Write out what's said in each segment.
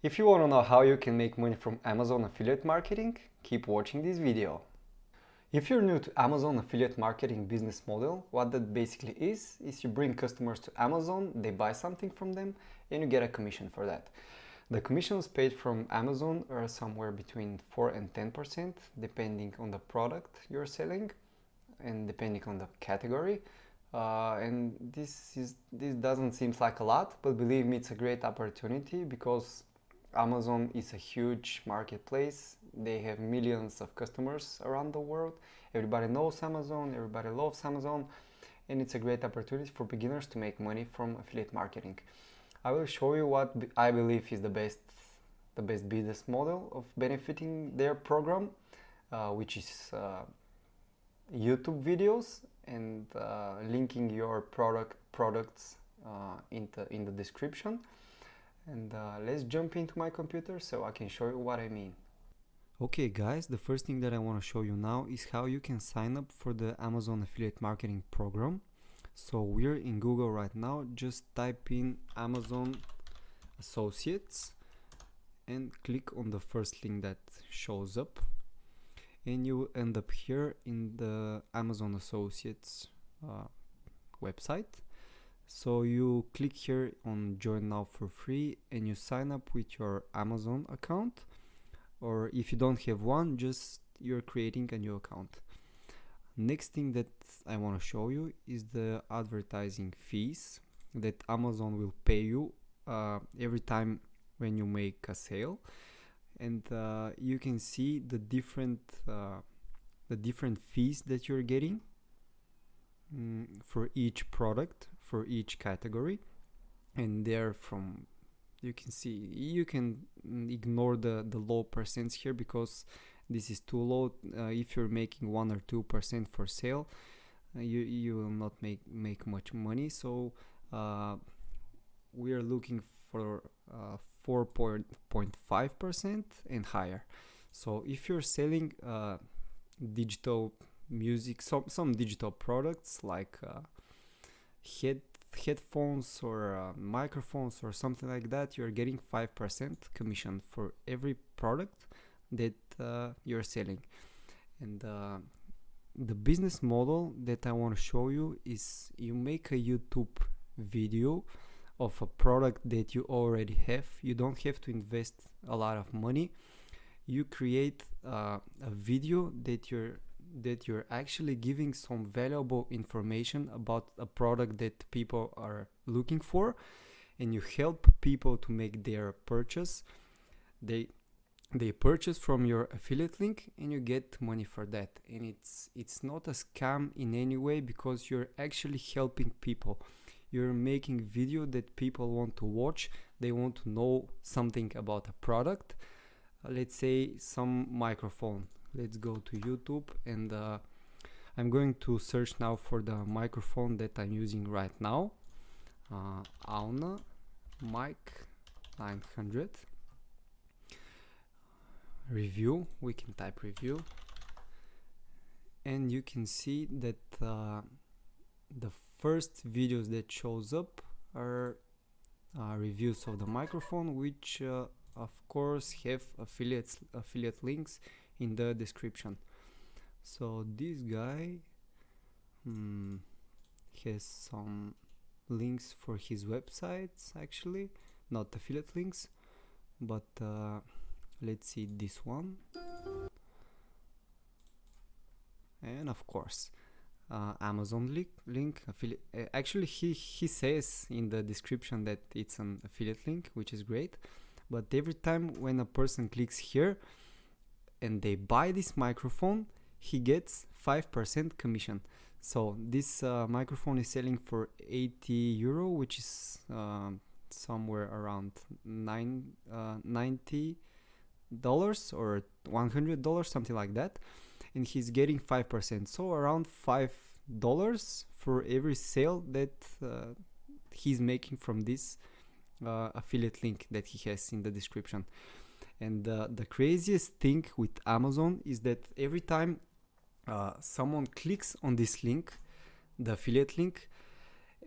If you want to know how you can make money from Amazon affiliate marketing, keep watching this video. If you're new to Amazon affiliate marketing business model, what that basically is you bring customers to Amazon, they buy something from them, and you get a commission for that. The commissions paid from Amazon are somewhere between 4 and 10%, depending on the product you're selling and depending on the category. And this doesn't seem like a lot, but believe me, it's a great opportunity because Amazon is a huge marketplace. They have millions of customers around the world. Everybody knows Amazon, everybody loves Amazon, and it's a great opportunity for beginners to make money from affiliate marketing. I will show you what I believe is the best business model of benefiting their program, which is YouTube videos and linking your products in the description. And let's jump into my computer so I can show you what I mean. Okay guys, the first thing that I want to show you now is how you can sign up for the Amazon affiliate marketing program. So we're in Google right now, just type in Amazon Associates and click on the first link that shows up, and you end up here in the Amazon Associates website. So you click here on join now for free and you sign up with your Amazon account, or if you don't have one, just you're creating a new account. Next thing that I want to show you is the advertising fees that Amazon will pay you every time when you make a sale. And you can see the different fees that you're getting for each product, for each category, and they're from, you can see, you can ignore the low percents here because this is too low. If you're making 1 or 2% for sale, you will not make much money. So we are looking for 4.5% and higher. So if you're selling digital music, some digital products like headphones or microphones or something like that, you're getting 5% commission for every product that you're selling. And the business model that I want to show you is you make a YouTube video of a product that you already have. You don't have to invest a lot of money. You create a video that you're actually giving some valuable information about a product that people are looking for, and you help people to make their purchase. They purchase from your affiliate link and you get money for that. And it's not a scam in any way because you're actually helping people. You're making video that people want to watch. They want to know something about a product. Let's say some microphone. Let's go to YouTube and I'm going to search now for the microphone that I'm using right now. Auna Mic 900. Review. We can type review. And you can see that the first videos that shows up are reviews of the microphone, which of course have affiliate links in the description. So this guy has some links for his websites, actually not affiliate links, but let's see this one. And of course Amazon link affiliate. Actually he says in the description that it's an affiliate link, which is great, but every time when a person clicks here and they buy this microphone, he gets 5% commission. So this microphone is selling for 80 euro, which is somewhere around $90 or $100, something like that, and he's getting 5%, so around $5 for every sale that he's making from this affiliate link that he has in the description. And the craziest thing with Amazon is that every time someone clicks on this link, the affiliate link,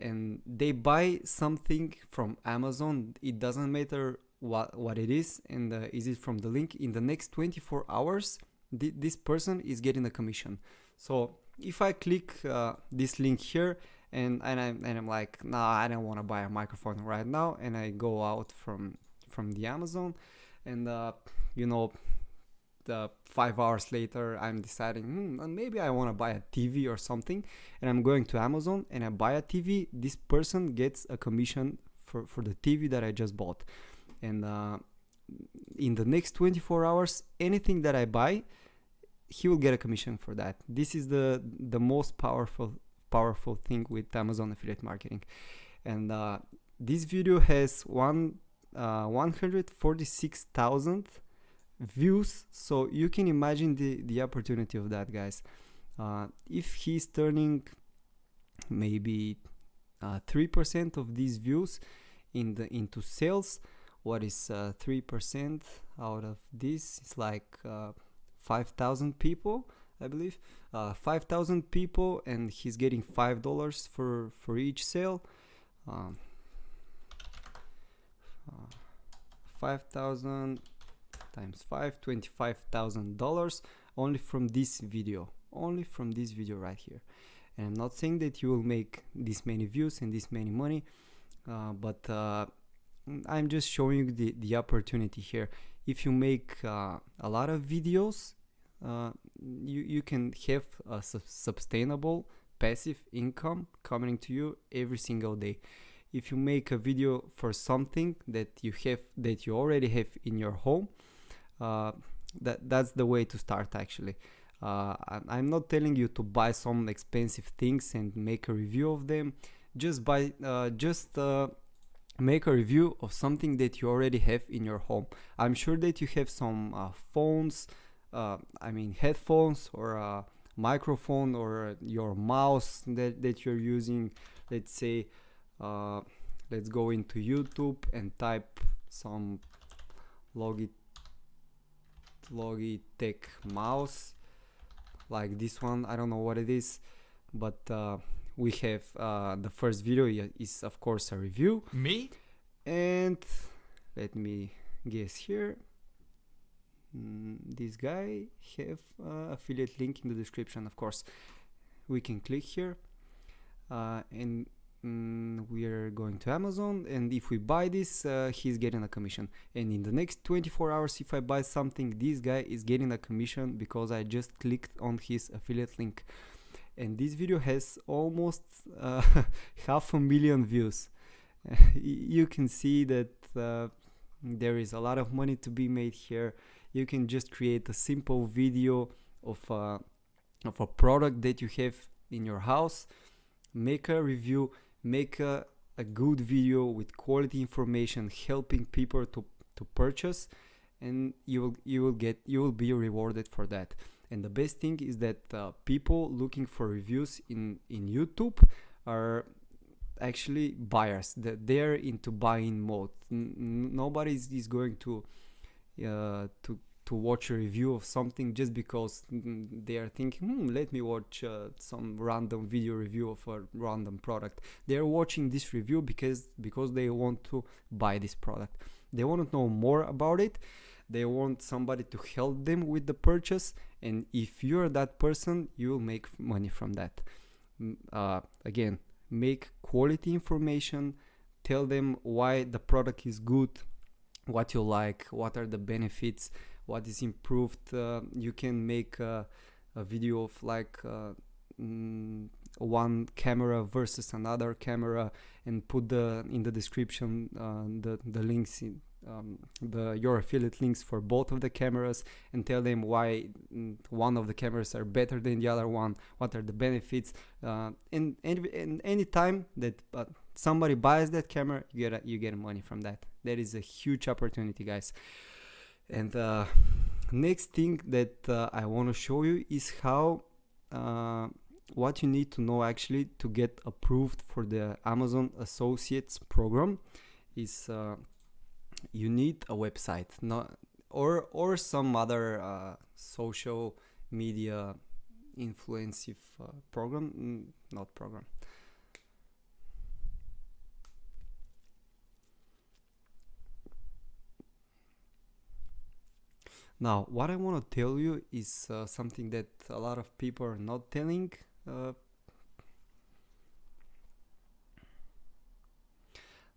and they buy something from Amazon, it doesn't matter what it is, and is it from the link. In the next 24 hours, this person is getting a commission. So if I click this link here, and I'm like, nah, I don't want to buy a microphone right now, and I go out from the Amazon, and you know, the 5 hours later I'm deciding maybe I want to buy a TV or something, and I'm going to Amazon and I buy a TV. This person gets a commission for the TV that I just bought, and in the next 24 hours, anything that I buy, he will get a commission for that. This is the most powerful thing with Amazon affiliate marketing. And this video has 146,000 views, so you can imagine the opportunity of that, guys. If he's turning maybe 3% of these views into sales, what is 3% out of this? It's like 5,000 people, I believe. 5,000 people, and he's getting $5 for each sale. 5,000 times 5, $25,000 only from this video. Only from this video right here. And I'm not saying that you will make this many views and this many money, but I'm just showing you the opportunity here. If you make a lot of videos, you can have a sustainable passive income coming to you every single day. If you make a video for something that you already have in your home, that's the way to start, actually. I'm not telling you to buy some expensive things and make a review of them. Just make a review of something that you already have in your home. I'm sure that you have some phones, headphones, or a microphone, or your mouse that you're using. Let's say, let's go into YouTube and type some Logitech mouse, like this one. I don't know what it is, but we have the first video is of course a review. Me? And let me guess here. This guy have affiliate link in the description, of course. We can click here, and we are going to Amazon, and if we buy this, he's getting a commission. And in the next 24 hours, if I buy something, this guy is getting a commission because I just clicked on his affiliate link. And this video has almost 500,000 views. You can see that there is a lot of money to be made here. You can just create a simple video of a product that you have in your house, make a review, make a good video with quality information, helping people to purchase, and you will be rewarded for that. And the best thing is that people looking for reviews in YouTube are actually buyers. That they're into buying mode. Nobody is going to watch a review of something just because they are thinking, let me watch some random video review of a random product. They're watching this review because they want to buy this product. They want to know more about it. They want somebody to help them with the purchase, and if you're that person, you will make money from that. Again, make quality information, tell them why the product is good, what you like, what are the benefits, what is improved. You can make a video of like one camera versus another camera, and put in the description the links in your affiliate links for both of the cameras, and tell them why one of the cameras are better than the other one, what are the benefits. And any time that somebody buys that camera, you get money from that. That is a huge opportunity, guys. And next thing that I want to show you is how what you need to know actually to get approved for the Amazon Associates program is you need a website, or some other social media influensive program, not program. Now, what I want to tell you is something that a lot of people are not telling.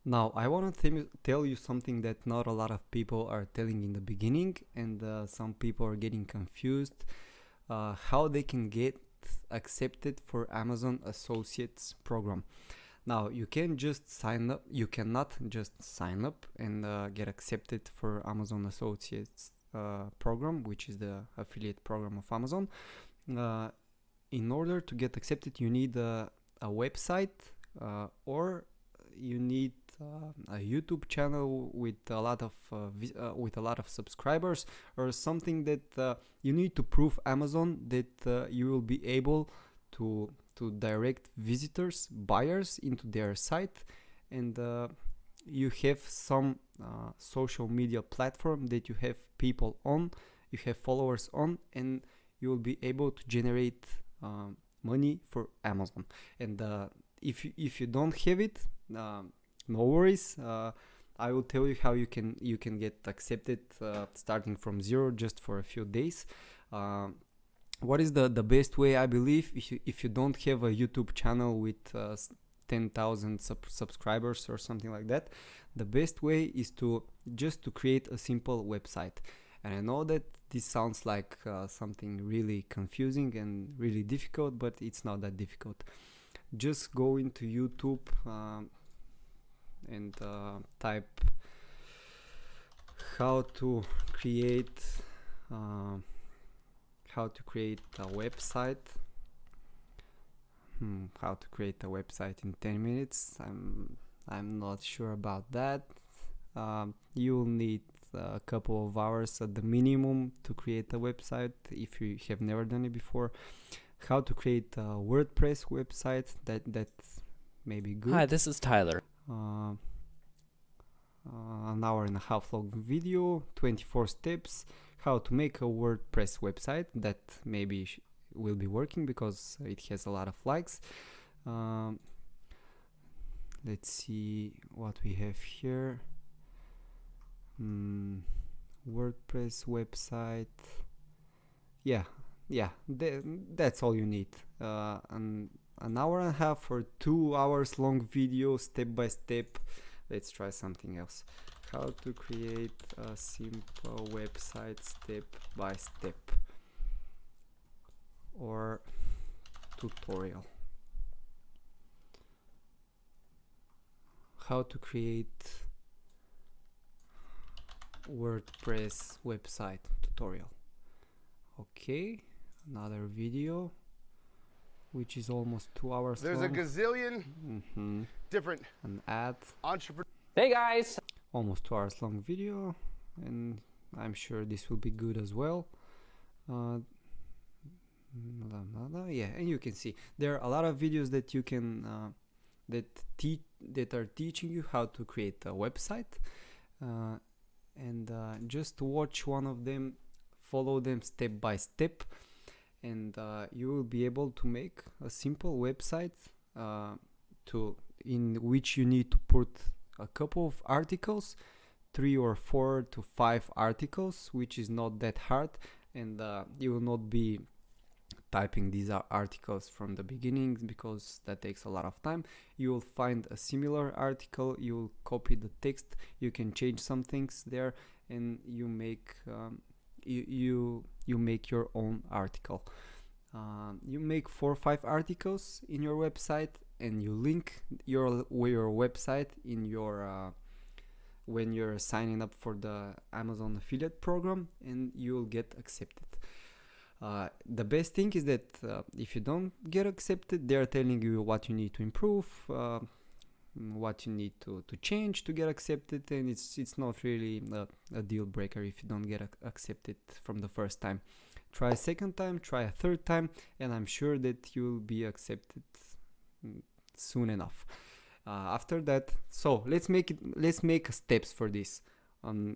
Now, I want to tell you something that not a lot of people are telling in the beginning, and some people are getting confused how they can get accepted for Amazon Associates program. Now, you can just sign up. You cannot just sign up and get accepted for Amazon Associates program, which is the affiliate program of Amazon. In order to get accepted, you need a website or you need a YouTube channel with a lot of subscribers, or something that you need to prove Amazon that you will be able to direct visitors, buyers into their site, and you have some social media platform that you have people on, you have followers on, and you will be able to generate money for Amazon. And if you don't have it, no worries. I will tell you how you can get accepted starting from zero, just for a few days. What is the best way? I believe if you don't have a YouTube channel with 10,000 subscribers or something like that, the best way is to create a simple website. And I know that this sounds like something really confusing and really difficult, but it's not that difficult. Just go into YouTube and type how to create a website. How to create a website in 10 minutes. I'm not sure about that. You'll need a couple of hours at the minimum to create a website if you have never done it before. How to create a WordPress website, that's maybe good. Hi, this is Tyler. An hour and a half long video, 24 steps, how to make a WordPress website, that maybe will be working because it has a lot of likes. Let's see what we have here. WordPress website. Yeah, that's all you need. An hour and a half or 2 hours long video, step by step. Let's try something else. How to create a simple website step by step, or tutorial. How to create WordPress website tutorial. Okay, another video which is almost 2 hours There's long. a gazillion different an ad. entrepreneurs. Hey guys! Almost 2 hours long video, and I'm sure this will be good as well. Yeah, and you can see there are a lot of videos that you can that are teaching you how to create a website, and just watch one of them, follow them step by step, and you will be able to make a simple website in which you need to put a couple of articles, 3 or 4 to 5 articles, which is not that hard, and you will not be typing these articles from the beginning because that takes a lot of time. You will find a similar article, you will copy the text, you can change some things there, and you make you make your own article. You make 4 or 5 articles in your website, and you link your website in your when you're signing up for the Amazon affiliate program, and you'll get accepted. The best thing is that if you don't get accepted, they're telling you what you need to improve, what you need to change to get accepted, and it's not really a deal breaker if you don't get accepted from the first time. Try a second time, try a third time, and I'm sure that you'll be accepted soon enough. After that, so let's make steps for this,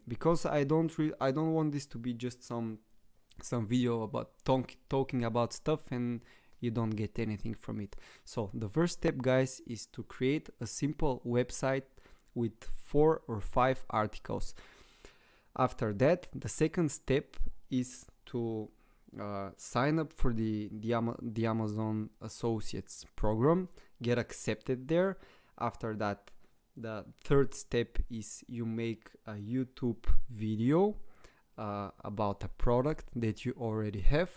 because I don't want this to be just some video about talking about stuff and you don't get anything from it. So the first step, guys, is to create a simple website with 4 or 5 articles. After that, the second step is to sign up for the Amazon Associates program, get accepted there. After that, the third step is you make a YouTube video about a product that you already have.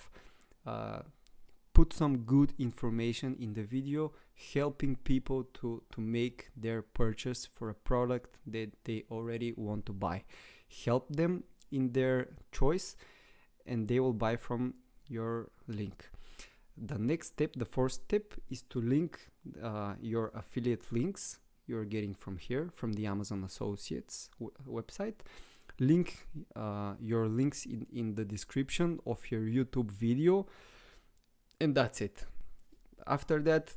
Put some good information in the video, helping people to make their purchase for a product that they already want to buy. Help them in their choice, and they will buy from your link. The next step, the fourth step, is to link your affiliate links you're getting from here, from the Amazon Associates website. Link your links in the description of your YouTube video, and that's it. After that,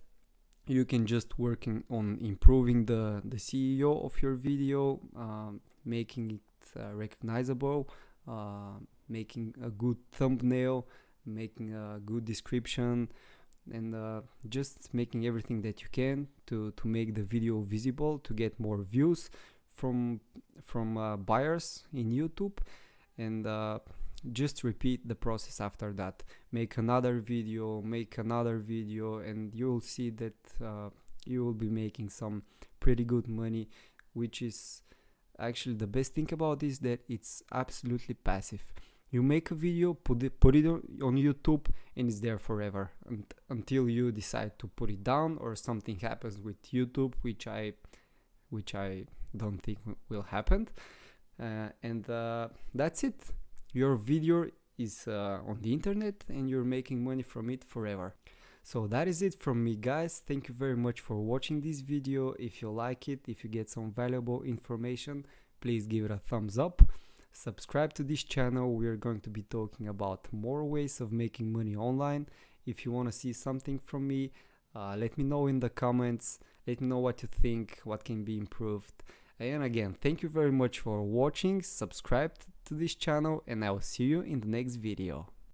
you can just work on improving the SEO of your video, making it recognizable, making a good thumbnail, making a good description, and just making everything that you can to make the video visible, to get more views from buyers in YouTube, and just repeat the process after that. Make another video, and you will see that you will be making some pretty good money, which is actually the best thing about this, that it's absolutely passive. You make a video, put it on YouTube, and it's there forever until you decide to put it down or something happens with YouTube, which I don't think will happen. And that's it. Your video is on the internet, and you're making money from it forever. So that is it from me, guys. Thank you very much for watching this video. If you like it, if you get some valuable information, please give it a thumbs up. Subscribe to this channel. We are going to be talking about more ways of making money online. If you want to see something from me, let me know in the comments. Let me know what you think, what can be improved. And again, thank you very much for watching. Subscribe to this channel, and I will see you in the next video.